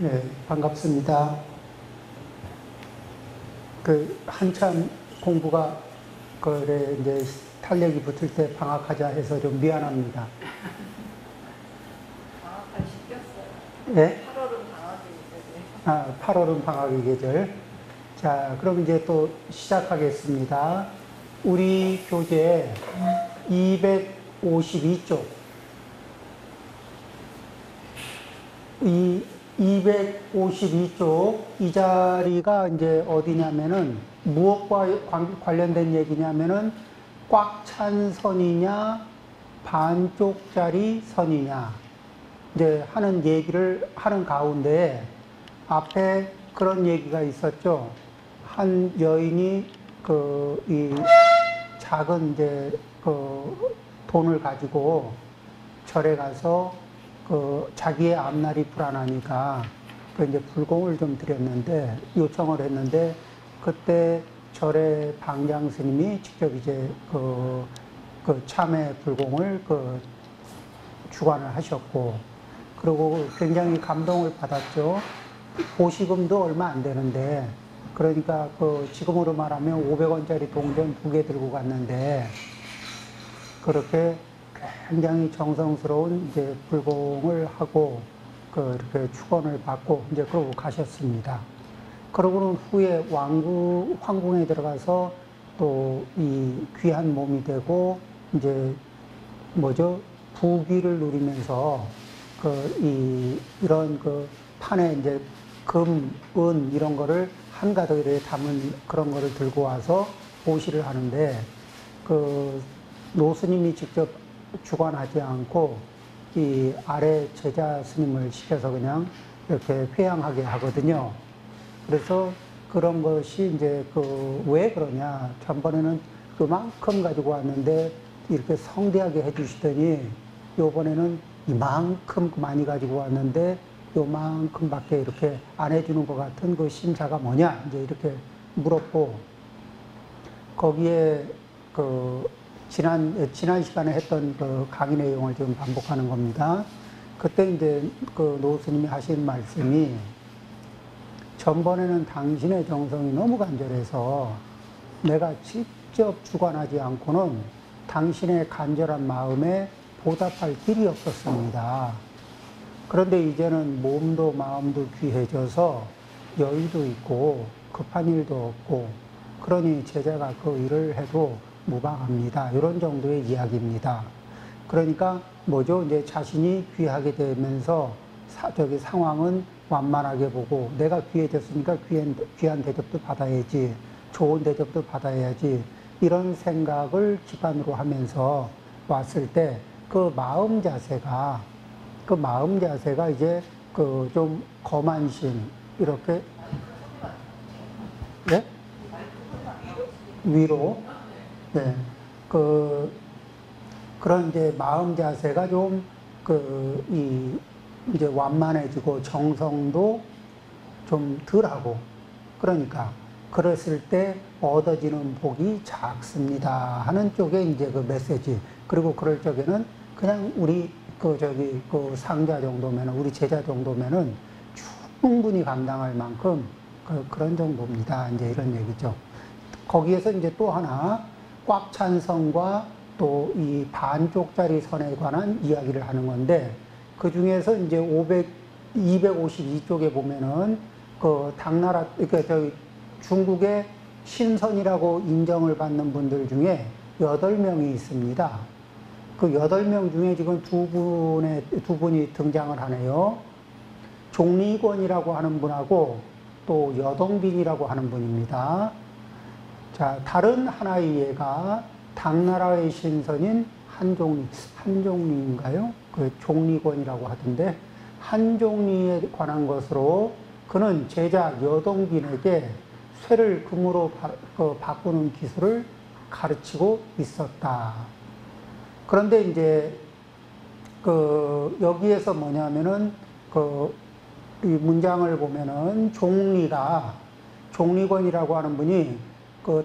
네, 반갑습니다. 한참 공부가, 이제 탄력이 붙을 때 방학하자 해서 좀 미안합니다. 방학할 시켰어요. 예? 8월은 방학이 있어요. 8월은 방학의 계절. 자, 그럼 이제 또 시작하겠습니다. 우리 교재 252쪽. 이 252쪽, 이 자리가 이제 어디냐면은, 무엇과 관련된 얘기냐면은, 꽉 찬 선이냐, 반쪽짜리 선이냐, 이제 하는 얘기를 하는 가운데, 앞에 그런 얘기가 있었죠. 한 여인이 이 작은 이제 돈을 가지고 절에 가서 자기의 앞날이 불안하니까 이제 불공을 좀 드렸는데, 요청을 했는데, 그때 절의 방장 스님이 직접 이제 참회 불공을 주관을 하셨고, 그리고 굉장히 감동을 받았죠. 보시금도 얼마 안 되는데, 그러니까 지금으로 말하면 500원짜리 동전 2개 들고 갔는데, 그렇게 굉장히 정성스러운 이제 불공을 하고 이렇게 축원을 받고 이제 그러고 가셨습니다. 그러고는 후에 황궁에 들어가서 또 이 귀한 몸이 되고 이제 부귀를 누리면서 이런 판에 이제 금, 은 이런 거를 한가득 이렇게 담은 그런 거를 들고 와서 보시를 하는데, 노스님이 직접 주관하지 않고 이 아래 제자 스님을 시켜서 그냥 이렇게 회양하게 하거든요. 그래서 그런 것이 이제 왜 그러냐. 전번에는 그만큼 가지고 왔는데 이렇게 성대하게 해주시더니, 요번에는 이만큼 많이 가지고 왔는데 요만큼밖에 이렇게 안 해주는 것 같은 그 심사가 뭐냐. 이제 이렇게 물었고, 거기에 지난 시간에 했던 강의 내용을 지금 반복하는 겁니다. 그때 이제 노스님이 하신 말씀이, 전번에는 당신의 정성이 너무 간절해서 내가 직접 주관하지 않고는 당신의 간절한 마음에 보답할 길이 없었습니다. 그런데 이제는 몸도 마음도 귀해져서 여유도 있고 급한 일도 없고, 그러니 제자가 그 일을 해도 무방합니다. 이런 정도의 이야기입니다. 그러니까 이제 자신이 귀하게 되면서 상황은 완만하게 보고, 내가 귀해졌으니까 귀한 대접도 받아야지, 좋은 대접도 받아야지, 이런 생각을 기반으로 하면서 왔을 때 마음 자세가 이제 좀 거만심, 이렇게, 네? 위로, 네. 그런 이제 마음 자세가 좀, 이제 완만해지고 정성도 좀 덜하고, 그러니까, 그랬을 때 얻어지는 복이 작습니다 하는 쪽에 이제 메시지. 그리고 그럴 적에는 그냥 우리 상자 정도면은, 우리 제자 정도면은 충분히 감당할 만큼 그런 정도입니다. 이제 이런 얘기죠. 거기에서 이제 또 하나, 꽉 찬 선과 또 이 반쪽짜리 선에 관한 이야기를 하는 건데, 그 중에서 이제 252쪽에 보면은 당나라, 그러니까 중국의 신선이라고 인정을 받는 분들 중에 8명이 있습니다. 그 8명 중에 지금 두 분이 등장을 하네요. 종리권이라고 하는 분하고 또 여동빈이라고 하는 분입니다. 자, 다른 하나의 예가 당나라의 신선인 한종리인가요? 종리권이라고 하던데, 한종리에 관한 것으로 그는 제자 여동빈에게 쇠를 금으로 바꾸는 기술을 가르치고 있었다. 그런데 이제 여기에서 뭐냐면은 이 문장을 보면은 종리권이라고 하는 분이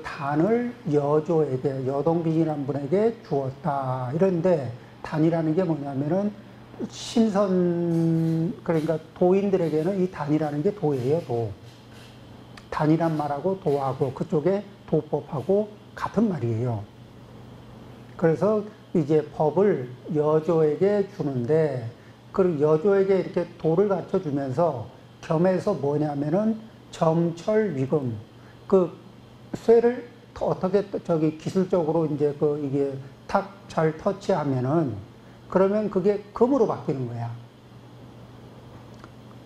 단을 여동빈이라는 분에게 주었다. 이런데 단이라는 게 뭐냐면은 그러니까 도인들에게는 이 단이라는 게 도예요, 도. 단이란 말하고 도하고 그쪽에 도법하고 같은 말이에요. 그래서 이제 법을 여조에게 주는데 그 여조에게 이렇게 도를 갖춰 주면서 겸해서 뭐냐면은 점철위금 그 쇠를 어떻게 저기 기술적으로 이제 그 이게 탁 잘 터치하면은 그러면 그게 금으로 바뀌는 거야.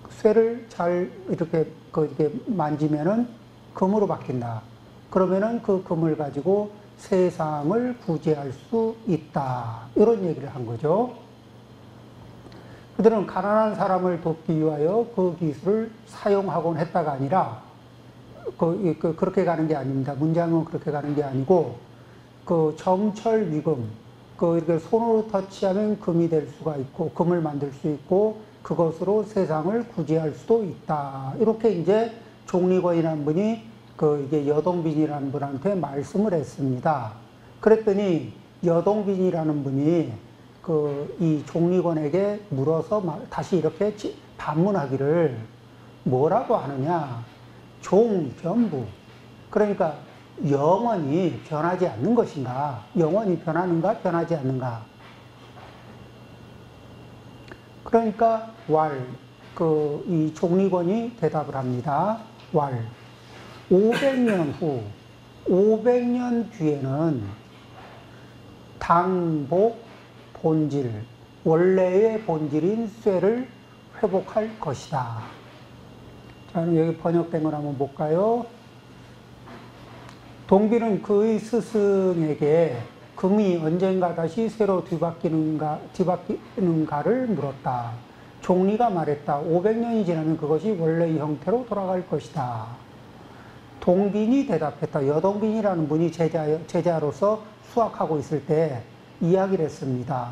쇠를 잘 이렇게 이렇게 만지면은 금으로 바뀐다. 그러면은 그 금을 가지고 세상을 구제할 수 있다. 이런 얘기를 한 거죠. 그들은 가난한 사람을 돕기 위하여 그 기술을 사용하곤 했다가 아니라 그렇게 가는 게 아닙니다. 문장은 그렇게 가는 게 아니고 그 점철위금 이렇게 손으로 터치하면 금이 될 수가 있고 금을 만들 수 있고 그것으로 세상을 구제할 수도 있다. 이렇게 이제 종리권이라는 분이 이게 여동빈이라는 분한테 말씀을 했습니다. 그랬더니 여동빈이라는 분이 이 종리권에게 물어서 다시 이렇게 반문하기를 뭐라고 하느냐. 종전부. 그러니까 영원히 변하지 않는 것인가? 영원히 변하는가? 변하지 않는가? 그러니까 이 종리권이 대답을 합니다. 500년 후, 500년 뒤에는 당복 본질, 원래의 본질인 쇠를 회복할 것이다. 자, 여기 번역된 걸 한번 볼까요? 동비는 그의 스승에게 금이 언젠가 다시 쇠로 뒤바뀌는가를 물었다. 종리가 말했다. 500년이 지나면 그것이 원래의 형태로 돌아갈 것이다. 동빈이 대답했다. 여동빈이라는 분이 제자로서 수학하고 있을 때 이야기를 했습니다.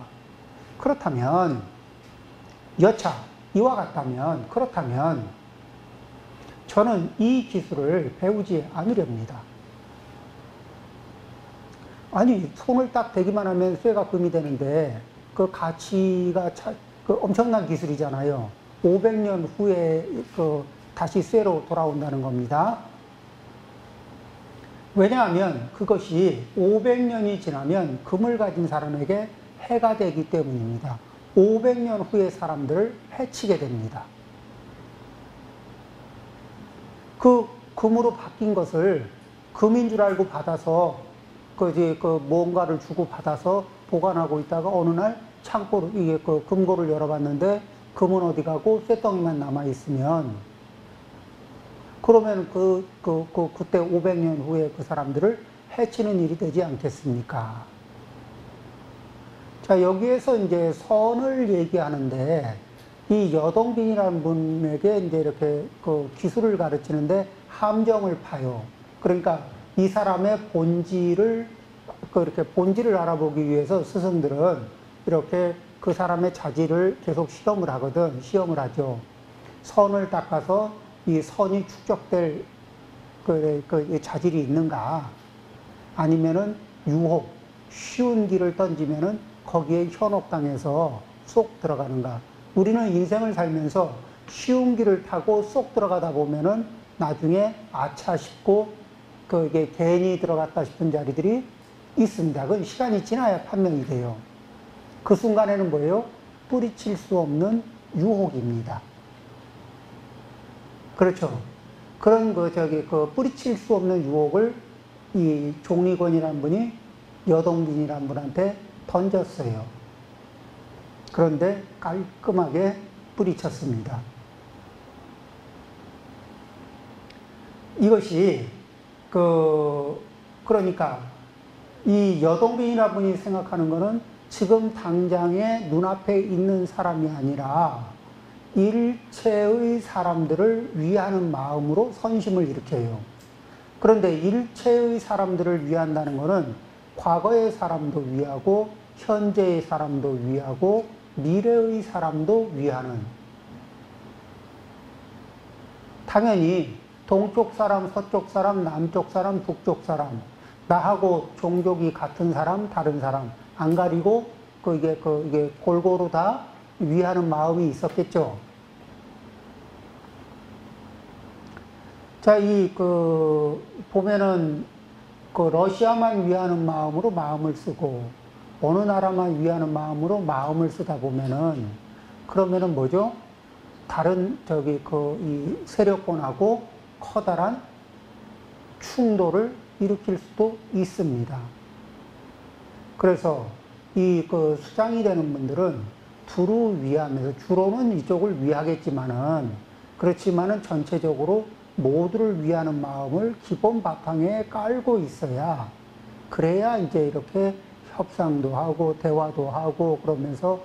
그렇다면 여차 이와 같다면 그렇다면 저는 이 기술을 배우지 않으렵니다. 아니 손을 딱 대기만 하면 쇠가 금이 되는데 그 가치가 엄청난 기술이잖아요. 500년 후에 다시 쇠로 돌아온다는 겁니다. 왜냐하면 그것이 500년이 지나면 금을 가진 사람에게 해가 되기 때문입니다. 500년 후에 사람들을 해치게 됩니다. 그 금으로 바뀐 것을 금인 줄 알고 받아서 뭔가를 주고 받아서 보관하고 있다가 어느 날 창고를 금고를 열어봤는데 금은 어디 가고 쇠덩이만 남아 있으면 그러면 그때 500년 후에 그 사람들을 해치는 일이 되지 않겠습니까? 자, 여기에서 이제 선을 얘기하는데 이 여동빈이라는 분에게 이제 이렇게 기술을 가르치는데 함정을 파요. 그러니까 이 사람의 본질을 알아보기 위해서 스승들은 이렇게 그 사람의 자질을 계속 시험을 하죠. 선을 닦아서 이 선이 축적될 자질이 있는가, 아니면은 유혹, 쉬운 길을 던지면은 거기에 현혹당해서 쏙 들어가는가. 우리는 인생을 살면서 쉬운 길을 타고 쏙 들어가다 보면은 나중에 아차 싶고 이게 괜히 들어갔다 싶은 자리들이 있습니다. 그건 시간이 지나야 판명이 돼요. 그 순간에는 뭐예요? 뿌리칠 수 없는 유혹입니다. 그렇죠. 그런 뿌리칠 수 없는 유혹을 이 종리권이라는 분이 여동빈이라는 분한테 던졌어요. 그런데 깔끔하게 뿌리쳤습니다. 이것이 그러니까 이 여동빈이라는 분이 생각하는 것은 지금 당장에 눈앞에 있는 사람이 아니라 일체의 사람들을 위하는 마음으로 선심을 일으켜요. 그런데 일체의 사람들을 위한다는 것은 과거의 사람도 위하고 현재의 사람도 위하고 미래의 사람도 위하는, 당연히 동쪽 사람, 서쪽 사람, 남쪽 사람, 북쪽 사람, 나하고 종족이 같은 사람, 다른 사람 안 가리고 이게 골고루 다 위하는 마음이 있었겠죠. 자, 보면은, 러시아만 위하는 마음으로 마음을 쓰고, 어느 나라만 위하는 마음으로 마음을 쓰다 보면은, 그러면은 뭐죠? 다른, 이 세력권하고 커다란 충돌을 일으킬 수도 있습니다. 그래서 수장이 되는 분들은 두루 위하면서, 주로는 이쪽을 위하겠지만은, 그렇지만은 전체적으로 모두를 위하는 마음을 기본 바탕에 깔고 있어야, 그래야 이제 이렇게 협상도 하고 대화도 하고 그러면서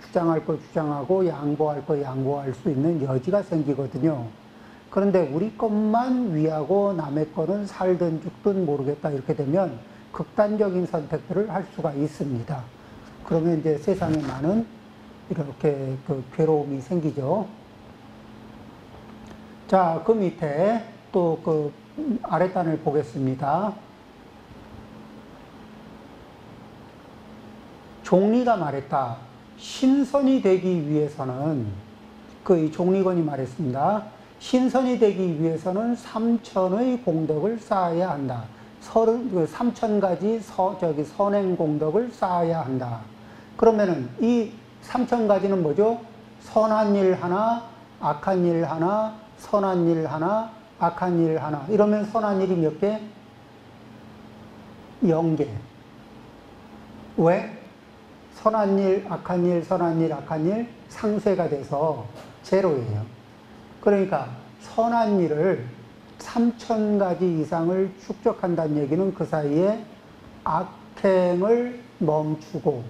주장할 거 주장하고 양보할 거 양보할 수 있는 여지가 생기거든요. 그런데 우리 것만 위하고 남의 거는 살든 죽든 모르겠다 이렇게 되면 극단적인 선택들을 할 수가 있습니다. 그러면 이제 세상에 많은 이렇게 괴로움이 생기죠. 자, 그 밑에 또 아랫단을 보겠습니다. 종리가 말했다. 신선이 되기 위해서는, 이 종리건이 말했습니다. 신선이 되기 위해서는 3천의 공덕을 쌓아야 한다. 3,000가지 선행 공덕을 쌓아야 한다. 그러면은 이 3,000가지는 뭐죠? 선한 일 하나, 악한 일 하나, 선한 일 하나, 악한 일 하나. 이러면 선한 일이 몇 개? 0개. 왜? 선한 일, 악한 일, 선한 일, 악한 일 상쇄가 돼서 제로예요. 그러니까 선한 일을 3,000가지 이상을 축적한다는 얘기는 그 사이에 악행을 멈추고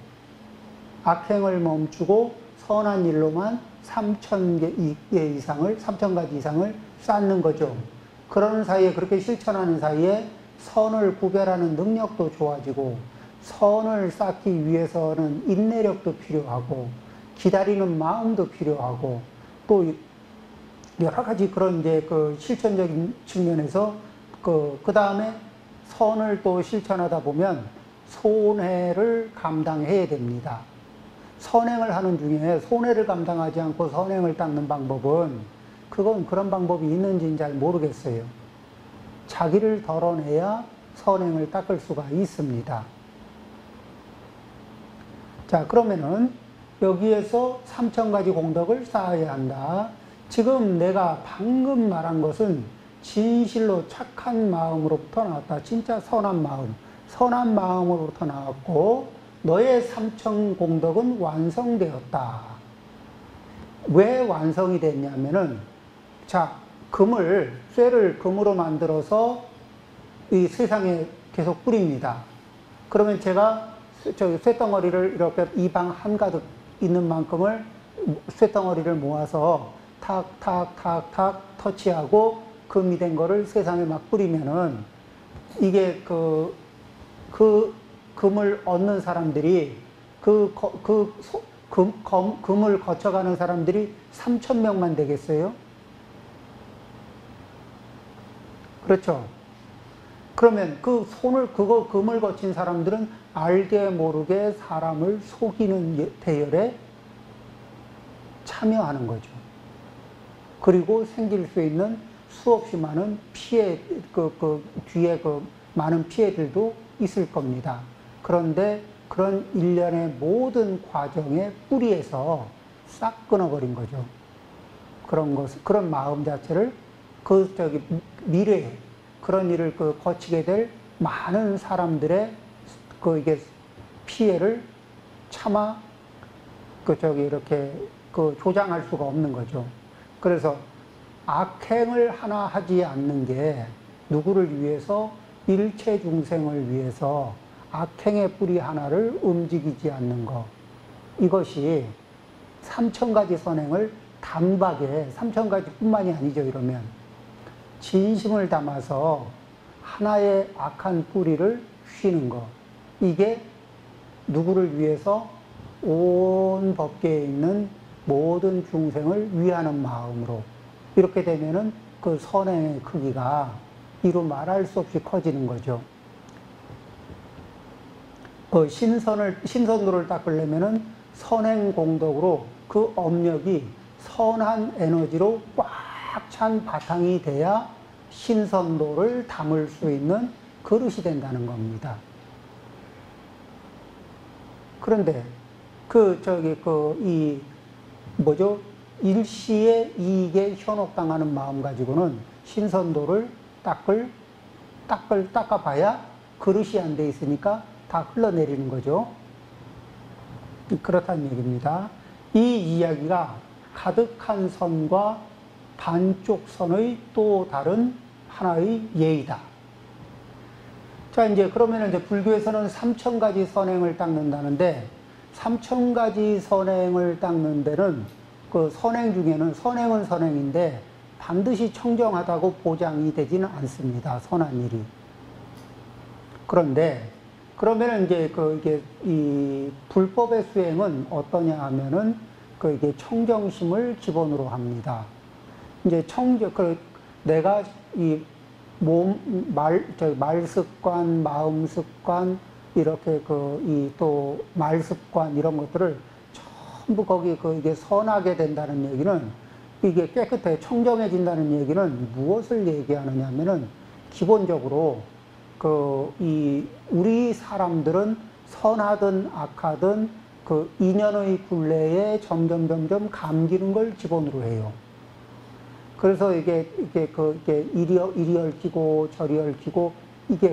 선한 일로만 3,000개 이상을, 3,000가지 이상을 쌓는 거죠. 그러는 사이에, 그렇게 실천하는 사이에 선을 구별하는 능력도 좋아지고, 선을 쌓기 위해서는 인내력도 필요하고, 기다리는 마음도 필요하고, 또 여러 가지 그런 이제 실천적인 측면에서 그 다음에 선을 또 실천하다 보면 손해를 감당해야 됩니다. 선행을 하는 중에 손해를 감당하지 않고 선행을 닦는 방법은, 그런 방법이 있는지는 잘 모르겠어요. 자기를 덜어내야 선행을 닦을 수가 있습니다. 자, 그러면은 여기에서 3,000가지 공덕을 쌓아야 한다. 지금 내가 방금 말한 것은 진실로 착한 마음으로부터 나왔다. 진짜 선한 마음으로부터 나왔고, 너의 3,000 공덕은 완성되었다. 왜 완성이 됐냐면은, 자, 쇠를 금으로 만들어서 이 세상에 계속 뿌립니다. 그러면 제가 쇠덩어리를 이렇게 이 방 한가득 있는 만큼을 쇠덩어리를 모아서 탁 터치하고 금이 된 거를 세상에 막 뿌리면은, 이게 금을 얻는 사람들이, 금을 거쳐가는 사람들이 3,000명만 되겠어요? 그렇죠? 그러면 금을 거친 사람들은 알게 모르게 사람을 속이는 대열에 참여하는 거죠. 그리고 생길 수 있는 수없이 많은 피해, 뒤에 많은 피해들도 있을 겁니다. 그런데 그런 일련의 모든 과정의 뿌리에서 싹 끊어버린 거죠. 그런 마음 자체를 미래에 그런 일을 거치게 될 많은 사람들의 이게 피해를 차마 이렇게 조장할 수가 없는 거죠. 그래서 악행을 하나 하지 않는 게 누구를 위해서, 일체 중생을 위해서 악행의 뿌리 하나를 움직이지 않는 것, 이것이 3,000가지 선행을 단박에, 3,000가지뿐만이 아니죠. 이러면 진심을 담아서 하나의 악한 뿌리를 휘는 것, 이게 누구를 위해서? 온 법계에 있는 모든 중생을 위하는 마음으로, 이렇게 되면은 그 선행의 크기가 이루 말할 수 없이 커지는 거죠. 신선도를 닦으려면은 선행 공덕으로 그 업력이 선한 에너지로 꽉 찬 바탕이 돼야 신선도를 담을 수 있는 그릇이 된다는 겁니다. 그런데 일시에 이익에 현혹당하는 마음 가지고는 신선도를 닦아봐야 그릇이 안 돼 있으니까 다 흘러내리는 거죠. 그렇다는 얘기입니다. 이 이야기가 가득한 선과 반쪽 선의 또 다른 하나의 예이다. 자, 이제 그러면 이제 불교에서는 3000가지 선행을 닦는다는데, 3000가지 선행을 닦는 데는 그 선행 중에는 선행은 선행인데 반드시 청정하다고 보장이 되지는 않습니다. 선한 일이. 그런데 그러면 이제 이게 이 불법의 수행은 어떠냐 하면은 이게 청정심을 기본으로 합니다. 이제 내가 이 말 습관, 마음 습관, 이렇게 또 말 습관 이런 것들을 전부 이게 선하게 된다는 얘기는, 이게 깨끗해 청정해진다는 얘기는 무엇을 얘기하느냐 하면은 기본적으로 우리 사람들은 선하든 악하든 그 인연의 굴레에 점점 감기는 걸 기본으로 해요. 그래서 이게 이리 얽히고 저리 얽히고,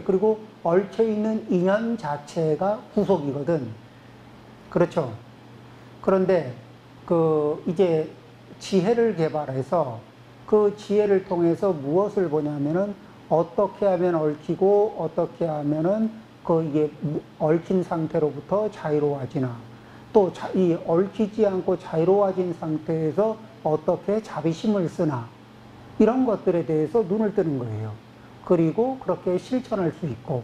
그리고 얽혀있는 인연 자체가 구속이거든. 그렇죠. 그런데 이제 지혜를 개발해서 그 지혜를 통해서 무엇을 보냐면은 어떻게 하면 얽히고 어떻게 하면은 이게 얽힌 상태로부터 자유로워지나, 또 이 얽히지 않고 자유로워진 상태에서 어떻게 자비심을 쓰나, 이런 것들에 대해서 눈을 뜨는 거예요. 그리고 그렇게 실천할 수 있고,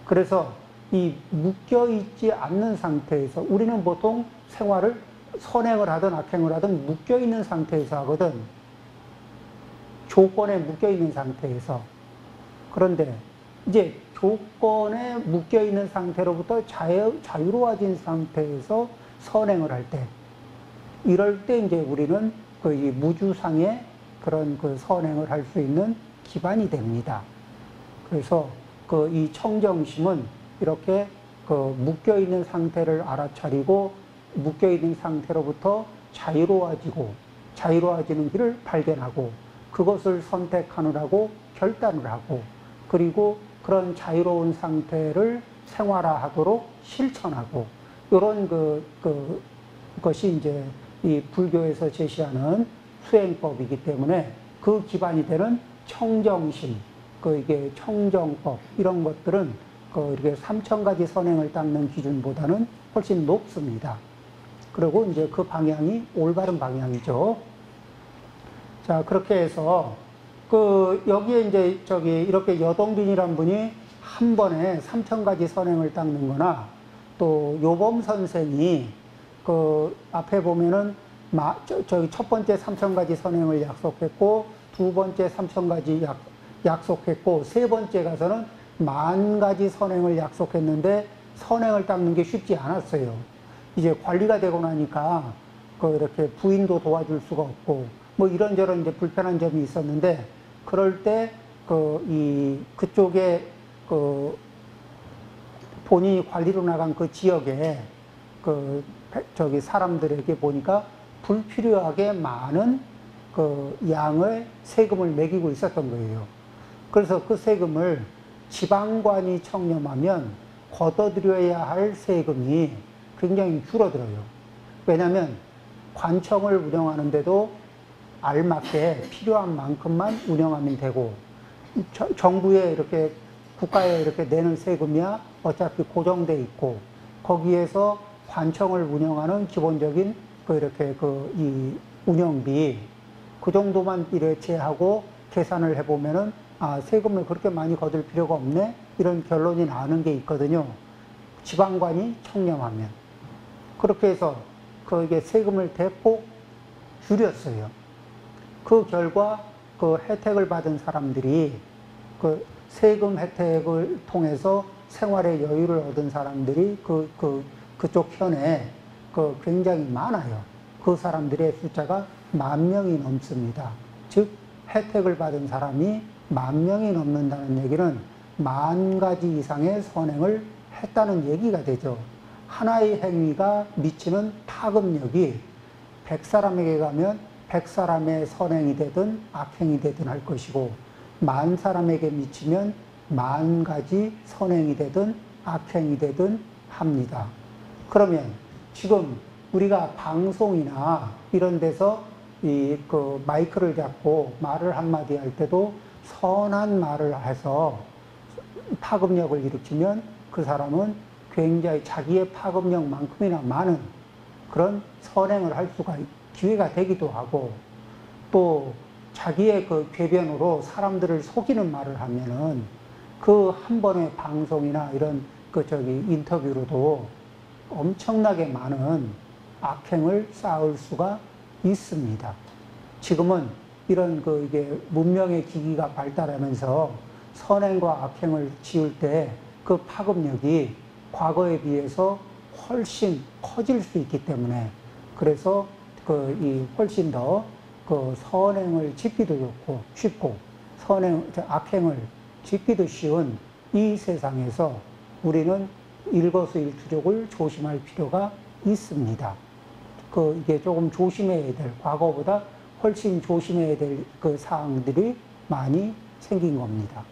그래서 이 묶여있지 않는 상태에서, 우리는 보통 생활을 선행을 하든 악행을 하든 묶여있는 상태에서 하거든. 조건에 묶여있는 상태에서. 그런데 이제 조건에 묶여있는 상태로부터 자유로워진 상태에서 선행을 할 때, 이럴 때 이제 우리는 이 무주상의 그런 선행을 할 수 있는 기반이 됩니다. 그래서 이 청정심은 이렇게 묶여있는 상태를 알아차리고 묶여있는 상태로부터 자유로워지는 길을 발견하고 그것을 선택하느라고 결단을 하고, 그리고 그런 자유로운 상태를 생활화하도록 실천하고, 이런 것이 이제 이 불교에서 제시하는 수행법이기 때문에 그 기반이 되는 청정심, 이게 청정법, 이런 것들은 이렇게 3000가지 선행을 닦는 기준보다는 훨씬 높습니다. 그리고 이제 그 방향이 올바른 방향이죠. 자, 그렇게 해서 여기에 이제 이렇게 여동빈이란 분이 한 번에 3000가지 선행을 닦는 거나, 또 요범 선생이 앞에 보면은 첫 번째 3000가지 선행을 약속했고, 두 번째 3000가지 약속했고, 세 번째 가서는 10,000가지 선행을 약속했는데 선행을 닦는 게 쉽지 않았어요. 이제 관리가 되고 나니까 이렇게 부인도 도와줄 수가 없고 뭐 이런저런 이제 불편한 점이 있었는데, 그럴 때 그쪽에 본인이 관리로 나간 그 지역에 사람들에게 보니까 불필요하게 많은 양의 세금을 매기고 있었던 거예요. 그래서 그 세금을 지방관이 청렴하면 걷어들여야 할 세금이 굉장히 줄어들어요. 왜냐하면 관청을 운영하는데도 알맞게 필요한 만큼만 운영하면 되고, 정부에 이렇게 국가에 이렇게 내는 세금이야 어차피 고정돼 있고, 거기에서 관청을 운영하는 기본적인 이 운영비 그 정도만 일회체하고 계산을 해보면은 세금을 그렇게 많이 거둘 필요가 없네, 이런 결론이 나는 게 있거든요. 지방관이 청렴하면. 그렇게 해서 이게 세금을 대폭 줄였어요. 그 결과 혜택을 받은 사람들이, 세금 혜택을 통해서 생활의 여유를 얻은 사람들이 그쪽 현에 굉장히 많아요. 그 사람들의 숫자가 10,000명이 넘습니다. 즉 혜택을 받은 사람이 10,000명이 넘는다는 얘기는 10,000가지 이상의 선행을 했다는 얘기가 되죠. 하나의 행위가 미치는 파급력이 100사람에게 가면 100사람의 선행이 되든 악행이 되든 할 것이고, 10,000사람에게 미치면 10,000가지 선행이 되든 악행이 되든 합니다. 그러면 지금 우리가 방송이나 이런 데서 마이크를 잡고 말을 한마디 할 때도 선한 말을 해서 파급력을 일으키면 그 사람은 굉장히 자기의 파급력만큼이나 많은 그런 선행을 할 수가 기회가 되기도 하고, 또 자기의 그 궤변으로 사람들을 속이는 말을 하면은 그 한 번의 방송이나 이런 인터뷰로도 엄청나게 많은 악행을 쌓을 수가 있습니다. 지금은 이런 이게 문명의 기기가 발달하면서 선행과 악행을 지을 때 그 파급력이 과거에 비해서 훨씬 커질 수 있기 때문에, 그래서 훨씬 더 선행을 짓기도 좋고 쉽고 악행을 짓기도 쉬운 이 세상에서 우리는 일거수일투족을 조심할 필요가 있습니다. 이게 조금 조심해야 될, 과거보다 훨씬 조심해야 될 사항들이 많이 생긴 겁니다.